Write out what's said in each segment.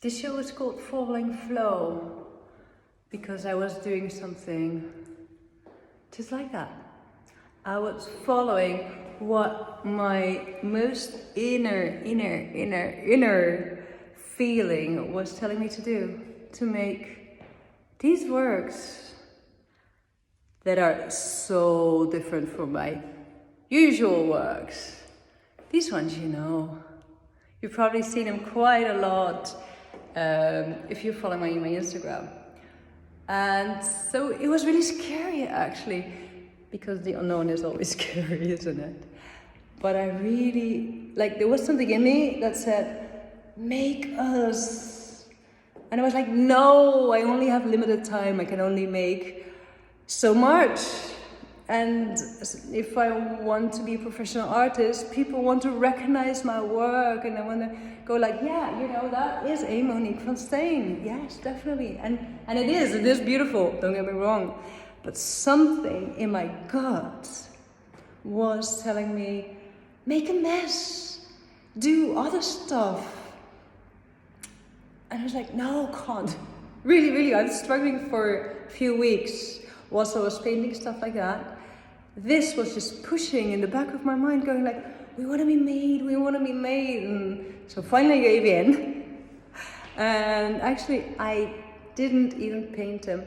This show was called Falling Flow because I was doing something just like that. I was following what my most inner feeling was telling me to do, to make these works that are so different from my usual works. These ones, you know, you've probably seen them quite a lot if you follow my Instagram. And so it was really scary actually, because the unknown is always scary, isn't it? But I really, there was something in me that said, make us. And I was like, no, I only have limited time. I can only make so much. And if I want to be a professional artist, people want to recognize my work and they want to go like, yeah, you know, that is a Monique van Steen. Yes, definitely. And it is beautiful, don't get me wrong. But something in my gut was telling me, make a mess, do other stuff. And I was like, no, can't. Really, I was struggling for a few weeks whilst I was painting stuff like that. This was just pushing in the back of my mind, going like, we want to be made. And so finally I gave in. And actually, I didn't even paint them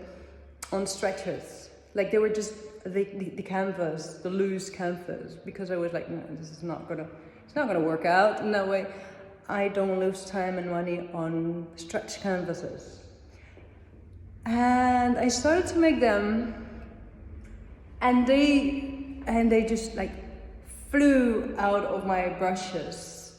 on stretchers. Like they were just the canvas, the loose canvas, because I was like, no, this is not gonna work out in that way. I don't lose time and money on stretch canvases. And I started to make them. And they just flew out of my brushes,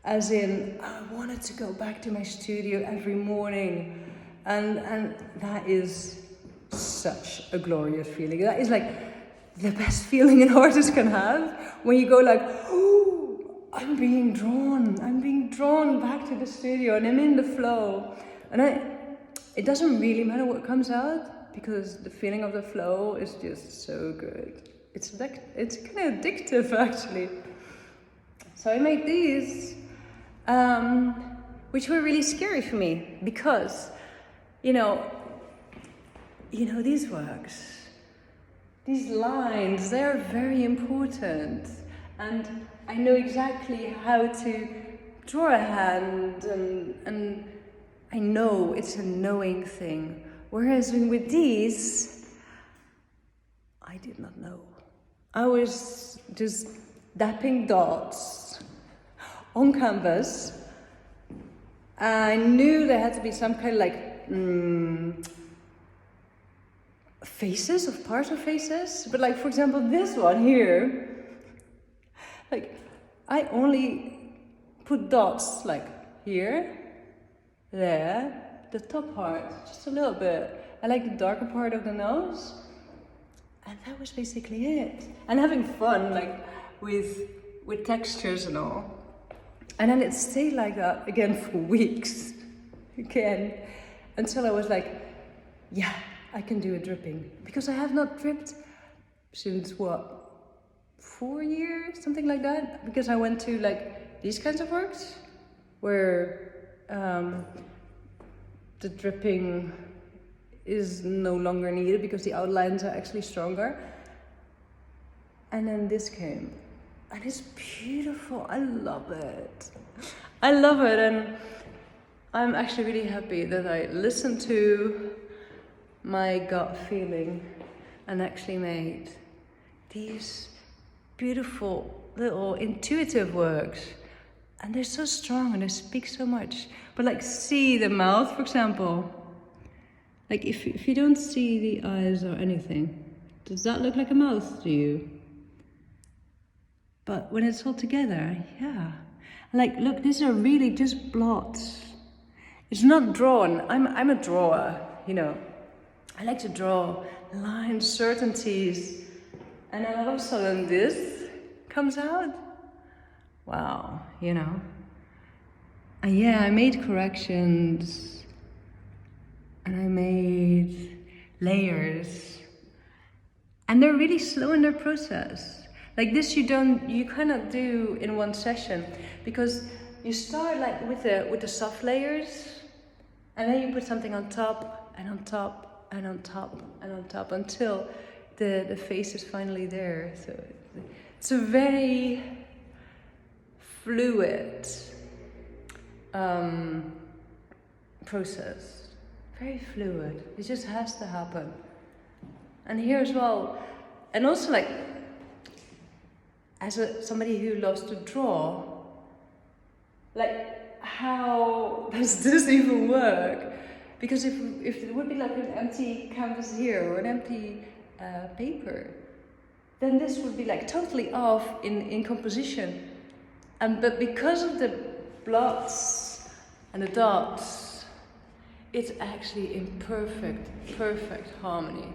as in I wanted to go back to my studio every morning, and that is such a glorious feeling. That is the best feeling an artist can have, when you go oh, I'm being drawn back to the studio, and I'm in the flow, and it doesn't really matter what comes out, because the feeling of the flow is just so good. It's kind of addictive actually. So I made these, which were really scary for me, because, you know these works, these lines, they're very important. And I know exactly how to draw a hand, and I know it's a knowing thing. Whereas with these, I did not know. I was just dapping dots on canvas. I knew there had to be some kind of faces, of partial faces. But for example, this one here, I only put dots here, there, the top part, just a little bit. I like the darker part of the nose. And that was basically it. And having fun, with textures and all. And then it stayed like that again for weeks. Again. Until I was like, yeah, I can do a dripping. Because I have not dripped since 4 years? Something like that. Because I went to these kinds of works where the dripping is no longer needed because the outlines are actually stronger. And then this came, and it's beautiful. I love it, and I'm actually really happy that I listened to my gut feeling and actually made these beautiful little intuitive works. And they're so strong and they speak so much. But see the mouth, for example. If you don't see the eyes or anything, does that look like a mouth to you? But when it's all together, yeah. Look, these are really just blots. It's not drawn. I'm a drawer, I like to draw lines, uncertainties. And then all of a sudden this comes out. Wow, And yeah, I made corrections, and I made layers, and they're really slow in their process. This you cannot do in one session, because you start with the soft layers, And then you put something on top and on top and on top and on top until the face is finally there. So it's a very fluid process. Very fluid. It just has to happen. And here as well, and also like, as somebody who loves to draw, like, how does this even work? Because if it would be like an empty canvas here or an empty paper, then this would be like totally off in composition. But because of the blots and the dots, it's actually in perfect harmony,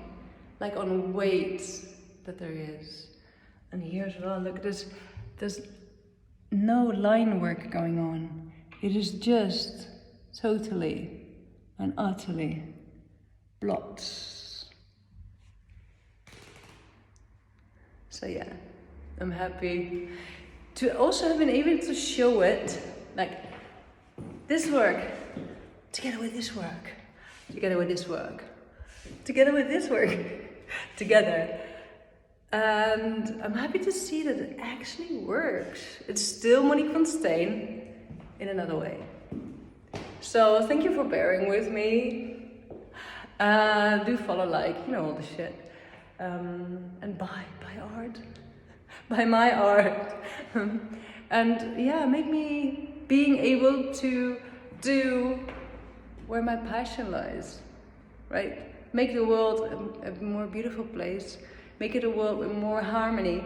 like on weight that there is. And here as well, look, there's no line work going on. It is just totally and utterly blots. So yeah, I'm happy to also have been able to show it, like this work, together with this work, together with this work, together with this work, together. And I'm happy to see that it actually works. It's still Monique van Steen in another way. So thank you for bearing with me. Do follow, like, you know, all the shit. And buy art. Buy my art. And yeah, make me being able to do where my passion lies, right? Make the world a more beautiful place. Make it a world with more harmony,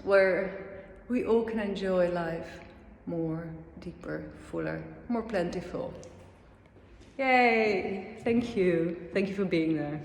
where we all can enjoy life more, deeper, fuller, more plentiful. Yay! Thank you. Thank you for being there.